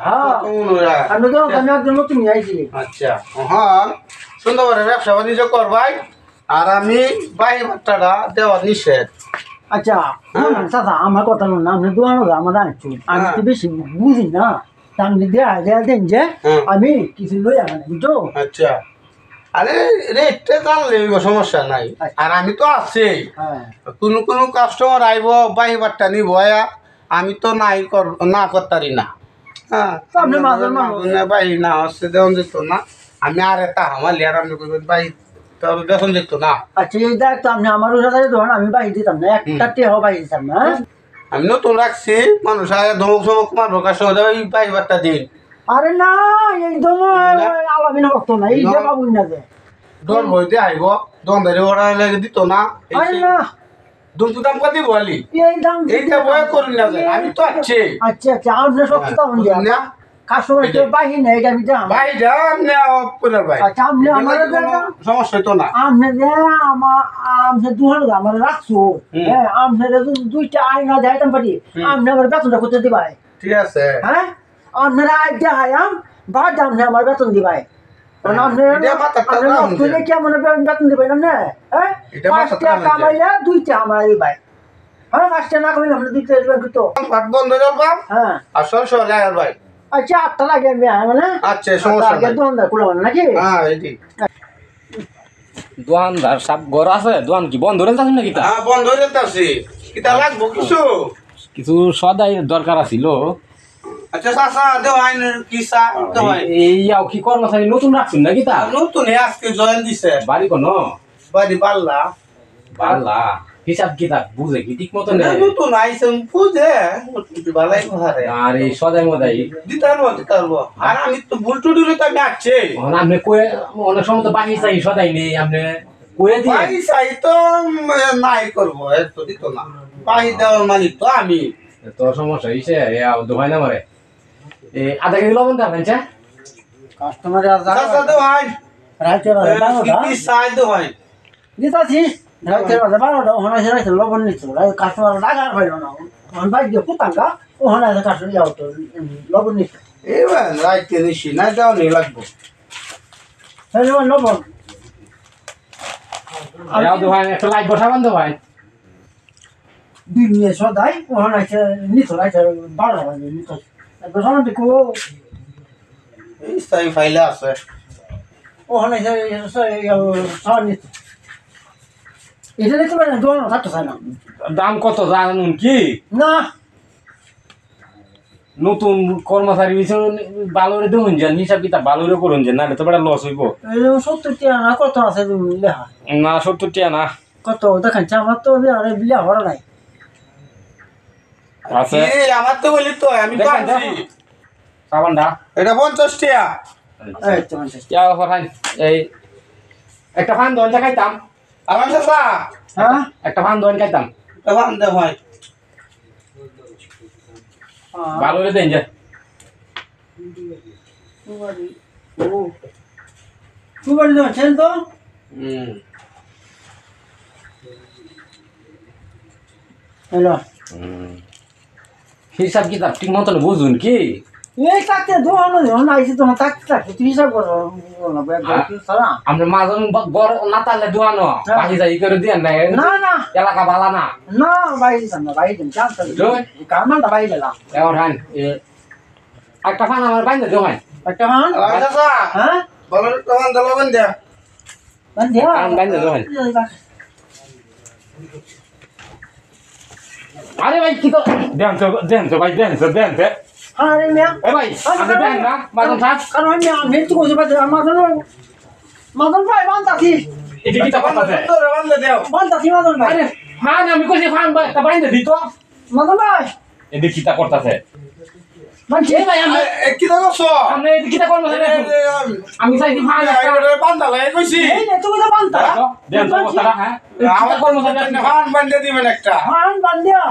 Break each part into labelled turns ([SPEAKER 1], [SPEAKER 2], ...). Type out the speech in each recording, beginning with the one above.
[SPEAKER 1] হ্যাঁ আমি তো আমি একজন নতুন আইছি।
[SPEAKER 2] আচ্ছা হ্যাঁ সুন্দর করে ব্যবসা বাণিজ্য করবাই আর আমি বাহি ভাতটা দেওয়া নিষেধ।
[SPEAKER 1] আচ্ছা চাচা আমার কথা না আপনি দোয়ানো আমার আনছি আমি তো বেশি বুঝি না আপনি দেয়া দেন যে আমি কিছু লই আনা বুঝছো।
[SPEAKER 2] আচ্ছা আরে রেটটা জানলে সমস্যা নাই আর আমি তো আছি কোনো কোনো কাস্টমার আইব বাহি ভাতটা নিব আমি তো নাই না করতারি না। হ্যাঁ
[SPEAKER 1] আপনি মাঝে মাঝে
[SPEAKER 2] বাহি না হচ্ছে দেওয়া যেত না আমি আর একটা আমার লিয়ার আপনি করবেন বাহি তবে বেতন যেত না।
[SPEAKER 1] আচ্ছা এই দেখ তো আপনি আমার সাথে ধরুন আমি বাহি দিতাম না একটা টেহ বাহি দিতাম না।
[SPEAKER 2] আমি নতুন রাখছি মানুষ আগে ধমক ধমক মারবো কাস্টমার ওই বাহি ভাতটা দিন।
[SPEAKER 1] আরে না একদম আলাদা না করতো না এই যে বাবুই না যে
[SPEAKER 2] দর বইতে আইব দম ধরে ওরা লাগে দিত না।
[SPEAKER 1] আরে না
[SPEAKER 2] দুটো দাম কত বলি
[SPEAKER 1] এই দাম
[SPEAKER 2] এইটা বয় করুন না আমি তো আছি।
[SPEAKER 1] আচ্ছা আচ্ছা আপনি সব দাম দিয়া না কাস্টমার কেউ বাহি না এটা আমি দাম
[SPEAKER 2] ভাই যান না পুরার ভাই।
[SPEAKER 1] আচ্ছা আপনি আমার
[SPEAKER 2] সমস্যা হইতো না
[SPEAKER 1] আপনি যে আপনি 2000 আমার রাখছো হ্যাঁ আপনি দুইটা আইনা যাইতাম পারি আপনি আমার বেতনটা করতে দিবাই।
[SPEAKER 2] ঠিক আছে
[SPEAKER 1] হ্যাঁ আপনারা আইডিয়া হায়াম বা দাম আমার বেতন দিবাই কেমন বেতন দিবাই না হ্যাঁ 5 টাকা কামাইলে 2 টাকা আমার দিবাই। হ্যাঁ 5 টাকা না কামাইলে আমরা 2 টাকা দিতে
[SPEAKER 2] ভাত বন্ধ করবা। হ্যাঁ আর সব লাগার ভাই
[SPEAKER 1] আচ্ছা 8টা লাগে মানে
[SPEAKER 2] আচ্ছা সমস্যা নাই
[SPEAKER 1] দোকানদার খুলে নাকি।
[SPEAKER 2] হ্যাঁ এইটি
[SPEAKER 3] দোকানদার সব ঘর আছে দোকান কি বন্ধ রেল নাকি তা?
[SPEAKER 2] হ্যাঁ বন্ধ রেলতাছি কিটা লাগবো কিছু
[SPEAKER 3] কিছু সদাই দরকার আছিল।
[SPEAKER 2] আচ্ছা চাচা দেও আইন কি চা দেও আইন
[SPEAKER 3] এইয়াও কি কর্মচারী নতুন রাখছেন নাকি তা?
[SPEAKER 2] নতুন আজকে জয়েন দিছে
[SPEAKER 3] বাড়ি কোন
[SPEAKER 2] বাড়ি পাল্লা
[SPEAKER 3] পাল্লা হিসাব কিতাব বুঝে কি ঠিক মতো নেই
[SPEAKER 2] নতুন আইছে বুঝে ভালাই ঘরে
[SPEAKER 3] আর এই সদাই মদাই
[SPEAKER 2] দিতারবো আর আমি তো ভুল টুটুলে তো আমি আছি
[SPEAKER 3] আপনি কয়ে অনেক সময় তো বাহি চাই সদাই নেই আপনি কয়ে দিয়ে
[SPEAKER 2] বাহি চাই তো নাই করবো এত দিত না বাহি দেওয়ার মালিক তো আমি
[SPEAKER 3] তোর সমস্যা হয়েছে দোকান না মারে আধা কেজি লবণ দেবেন চা
[SPEAKER 1] কাস্টমার
[SPEAKER 2] চাচা দেও আইন
[SPEAKER 1] রাইতে
[SPEAKER 2] কি চাই দেও আইন
[SPEAKER 1] দিতাছি রাইতে 12টা ওখানে রাইতে লবণ নিচ্ছিল কাস্টমার লাগার পাইল না ওখানে বাইক দিয়ে পুতাঙ্গা ওখানে কাস্টমার যাও তো লবণ নিচ্ছে
[SPEAKER 2] এবার রাইতে নিছি না দেওয়া নেই লাগবো
[SPEAKER 1] লবণ
[SPEAKER 3] দোকান একটা লাইট বসাবেন তো ভাই
[SPEAKER 1] 2 নিয়ে সদাই ওখানে নিচ্ছে রাইতে 12টা বাজে নিচ্ছে দোকানে দেখো
[SPEAKER 2] এই সাই ফাইলে আছে
[SPEAKER 1] ওখানে সব নিচ্ছে এটা দেখতে পারেন দোকান থাকতে চায় না।
[SPEAKER 3] দাম কত জানুন কি
[SPEAKER 1] না
[SPEAKER 3] নতুন কর্মচারী ভালো রে দেখুন যে হিসাব কিতাব ভালো রে করুন যে না তো বড় লস হইব
[SPEAKER 1] 70 টাকা না কত আছে লেখা
[SPEAKER 3] না 70 টাকা না
[SPEAKER 1] কত দেখাচ্ছে আমার তো বিলা হওয়ার নাই
[SPEAKER 3] আছে
[SPEAKER 2] আমার তো বলি তো আমি তো আছি
[SPEAKER 3] সাবানটা
[SPEAKER 2] এটা 50 টাকা
[SPEAKER 1] এই তো 50
[SPEAKER 3] ইয়া হরাই এই একটা ফান দন খাইতাম
[SPEAKER 2] আমার চাচা
[SPEAKER 1] হ্যাঁ
[SPEAKER 3] একটা ফান দন খাইতাম
[SPEAKER 2] তখন দে ভাই
[SPEAKER 3] ভালো রে দেন যে
[SPEAKER 1] সুপারি দিচ্ছেন তো হ্যালো
[SPEAKER 3] হিসাব কিতাব ঠিক মতন বুঝুন কি
[SPEAKER 1] এই কাছে দোকানে যখন আইছি তখন থাকতে তুই হিসাব করো
[SPEAKER 3] আমরা মাজন বড় না তাহলে দোয়ানো বাকি যাই করে দিয়ে না
[SPEAKER 1] না না
[SPEAKER 3] এলাকা ভালো না
[SPEAKER 1] না বাইরে যান না বাইরে যান চান্স কামানটা বাইরে গেলাম
[SPEAKER 3] এবার হান একটা ফান আমার বাইন্দে দেও ভাই
[SPEAKER 1] একটা মান
[SPEAKER 2] আমার চাচা
[SPEAKER 1] হ্যাঁ
[SPEAKER 2] বলো তখন দলবেন দে
[SPEAKER 1] বান্ধে
[SPEAKER 3] বাইন্দে দেও ভাই আরে ভাই কি তো দেন তো ভাই দেন তো
[SPEAKER 1] আরে মিয়া
[SPEAKER 3] এ ভাই আপনি দেন না মাজন থাক
[SPEAKER 1] কারণ আমি তো কইতে পারি মাজন ভাই বান্তাছি
[SPEAKER 3] এটা কি তা করতেছে
[SPEAKER 2] তোরে বান্ধে দেও
[SPEAKER 1] বান্তাছি মাজন ভাই
[SPEAKER 3] আরে ফান আমি কইছি ফান তা বাইন্দে দিত
[SPEAKER 1] মাজন ভাই
[SPEAKER 3] এদিকে কি তা করতেছে
[SPEAKER 1] মানছি
[SPEAKER 3] ভাই আমি
[SPEAKER 2] কি তো করছো
[SPEAKER 3] আমি এদিকে কি তা করব আমি চাইছি ফান
[SPEAKER 2] এটা বান্ধা লাগে কইছি
[SPEAKER 1] এই নে তুমি তো বান্তা
[SPEAKER 3] দেন তো কথা হ্যাঁ
[SPEAKER 2] আমার কর্মচারী আপনি ফান বান্ধে দিবেন একটা
[SPEAKER 1] মান বান্দিয়া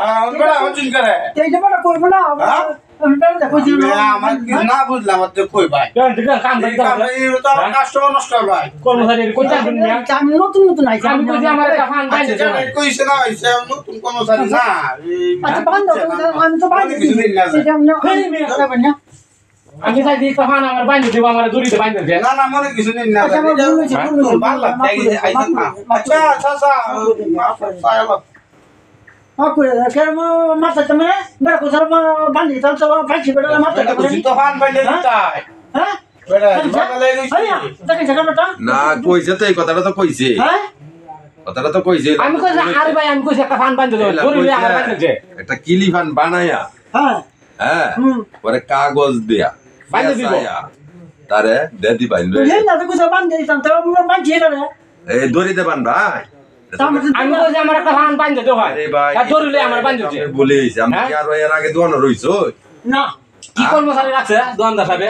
[SPEAKER 2] বড় হচ্ছেন করে
[SPEAKER 1] এইটা বড় করব না আমি বান্দা কইছি
[SPEAKER 2] আমার কি না বুঝলাম তো কই ভাই
[SPEAKER 3] দেন ঠিক কাম
[SPEAKER 2] এই তো আমার কাস্টমার নষ্ট ভাই
[SPEAKER 3] কর্মচারী কইতা দিন
[SPEAKER 1] আমি নতুন নতুন আইছি
[SPEAKER 3] আমি কইছি আমার একটা ফান বাইন্দে
[SPEAKER 2] আচ্ছা কইছে না হইছে নতুন কর্মচারী না
[SPEAKER 1] আচ্ছা বান্দা আমি তো বান্দা
[SPEAKER 2] কিছু দিন না
[SPEAKER 1] এটা আমি না
[SPEAKER 3] আমি চাইছি তখন আমার বাইন্ধে দেবো আমার দড়িতে বাইন্ধে দে
[SPEAKER 2] না না মনে কিছু নেই না
[SPEAKER 1] আচ্ছা, আমার ভুল হয়েছে, ভুল হয়েছে।
[SPEAKER 2] ভালো লাগছে আইসা না আচ্ছা আচ্ছা আচ্ছা
[SPEAKER 1] মাফ করে দাও কেন মাথা তুমি বেড়া কোথাও বান্ধি তাহলে তো ফাঁসি বেড়া মাথা
[SPEAKER 2] তো ফান পাইলে দিতাই
[SPEAKER 1] হ্যাঁ
[SPEAKER 2] বেটা ভালো লাগছে
[SPEAKER 1] দেখেন জায়গাটা
[SPEAKER 4] না কইছে তো এই কথাটা তো কইছে
[SPEAKER 1] হ্যাঁ
[SPEAKER 4] কথাটা তো কইছে
[SPEAKER 3] আমি কইছি আরে ভাই আমি কইছি একটা ফান বাইন্ধে দেবো দড়ি আমার বাইন্ধে দে
[SPEAKER 4] একটা কিলিফান বানায়া
[SPEAKER 1] হ্যাঁ
[SPEAKER 4] হ্যাঁ
[SPEAKER 1] হুম
[SPEAKER 4] পরে কাগজ দিয়া
[SPEAKER 3] বাইন্ধে দিব।
[SPEAKER 4] পেঁচাইয়া, তারে দেদি বাইন্ধে
[SPEAKER 1] এই না তো কোথাও বান্ধি দিতাম তো বান্ধি করে
[SPEAKER 4] এই দড়িতে বান ভাই
[SPEAKER 3] আমি কইছি আমার একটা ফান বাইন্ধে দেবো ভাই
[SPEAKER 4] আরে ভাই
[SPEAKER 3] আর দড়ি আমার বাইন্ধে দে
[SPEAKER 4] বলিস আমি
[SPEAKER 3] হ্যাঁ?
[SPEAKER 4] কি আর এর আগে দোয়ানো রইছো
[SPEAKER 1] না
[SPEAKER 3] কি কর্মচারী রাখছে দোকানদার সাহেব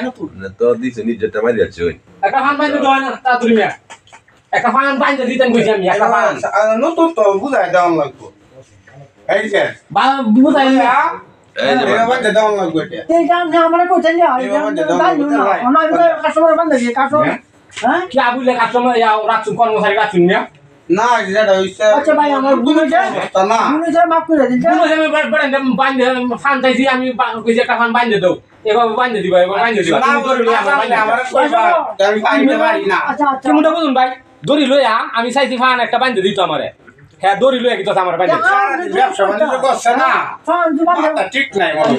[SPEAKER 4] তো দিছে নিজেরটা মারি যাচ্ছে ওই
[SPEAKER 3] একটা ফান বাইন্ধে দেওয়া না তা তুমি একটা ফান বাইন্ধে দিতেন কইছি আমি একটা ফান
[SPEAKER 2] নতুন তো বুঝাই দেওয়ান লাগবো এই যে
[SPEAKER 3] বা বুঝাই
[SPEAKER 4] এই যে
[SPEAKER 2] এটা বান্ধে দেওয়ান লাগবো এটা
[SPEAKER 1] এই কাম না আমরা কোথায় না এই বান্ধি না অনলাইন কাস্টমার বান্ধি দিয়ে কাস্টমার হ্যাঁ
[SPEAKER 3] কি আবুলে কাস্টমার রাখছুন কর্মচারী রাখছুন না
[SPEAKER 2] না যেটা হইছে
[SPEAKER 1] আচ্ছা ভাই আমার ভুল হয়েছে
[SPEAKER 2] না
[SPEAKER 1] ভুল হয়েছে মাফ করে দিন
[SPEAKER 3] আমি বাইন্ধে ফান চাইছি আমি কইছি একটা ফান বাইন্ধে দাও এভাবে বাইন্ধে দিবা এভাবে বাইন্ধে দিবা
[SPEAKER 2] না
[SPEAKER 3] তুমি দড়ি লইয়া আমার বাইন্ধে
[SPEAKER 2] আমার
[SPEAKER 3] দিবা।
[SPEAKER 2] আমি পাইতে পারি না
[SPEAKER 1] আচ্ছা আচ্ছা
[SPEAKER 3] কেমনটা বুঝুন ভাই দড়ি লইয়া আমি চাইছি ফান একটা বাইন্ধে দিত আমারে হ্যাঁ দড়ি লইয়া কিন্তু আমার বাইন্ধে দিত।
[SPEAKER 2] ব্যবসা বাণিজ্য করছে না
[SPEAKER 1] ফান জুবান
[SPEAKER 2] মাথা ঠিক নাই মনে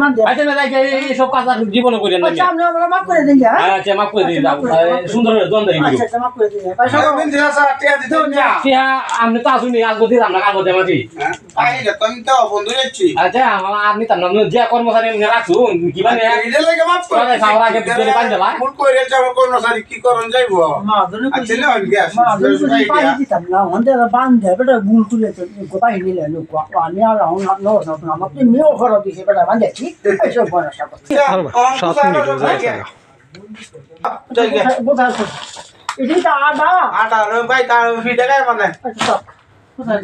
[SPEAKER 1] বান্ধি
[SPEAKER 3] আচ্ছা না যাই এইসব কাজ আর জীবনে করি না
[SPEAKER 1] আচ্ছা আপনি আমরা মাফ করে দিন হ্যাঁ
[SPEAKER 3] আচ্ছা মাফ করে দিই দাও সুন্দর করে দ্বন্দ্ব দিবি
[SPEAKER 1] আচ্ছা আচ্ছা মাফ করে দিন ভাই সব
[SPEAKER 2] দিন দিন আসা টিয়া দিতে না
[SPEAKER 3] আপনি তো আসুনি আজ গতি আমরা কাগজ দেমাছি
[SPEAKER 2] পাইলে তুমি তো বন্ধু যাচ্ছি
[SPEAKER 3] আচ্ছা আপনি তার নাম যে কর্মচারী এমনি রাখছুন কি মানে
[SPEAKER 2] এটা লাগে মাফ করে
[SPEAKER 3] সবাই খাওয়ার আগে ভিতরে বান্ধে লাই
[SPEAKER 2] ভুল করে যাবো কর্মচারী কি করন যাইবো
[SPEAKER 1] মা ধরে
[SPEAKER 2] আচ্ছা না গ্যাস
[SPEAKER 1] মা ধরে পাই দিতাম না ওদের বান্ধে বেটা ভুল তুলে গোপাই নিলে লোক আমি আর নো না আমাকে মেও খরচ দিছে বেটা বান্ধেছি এইসব বনসা করতে বোঝা এটাই তো আডা
[SPEAKER 2] আটা ভাই তার ফিটে গায় মানে
[SPEAKER 1] আচ্ছা কোথায়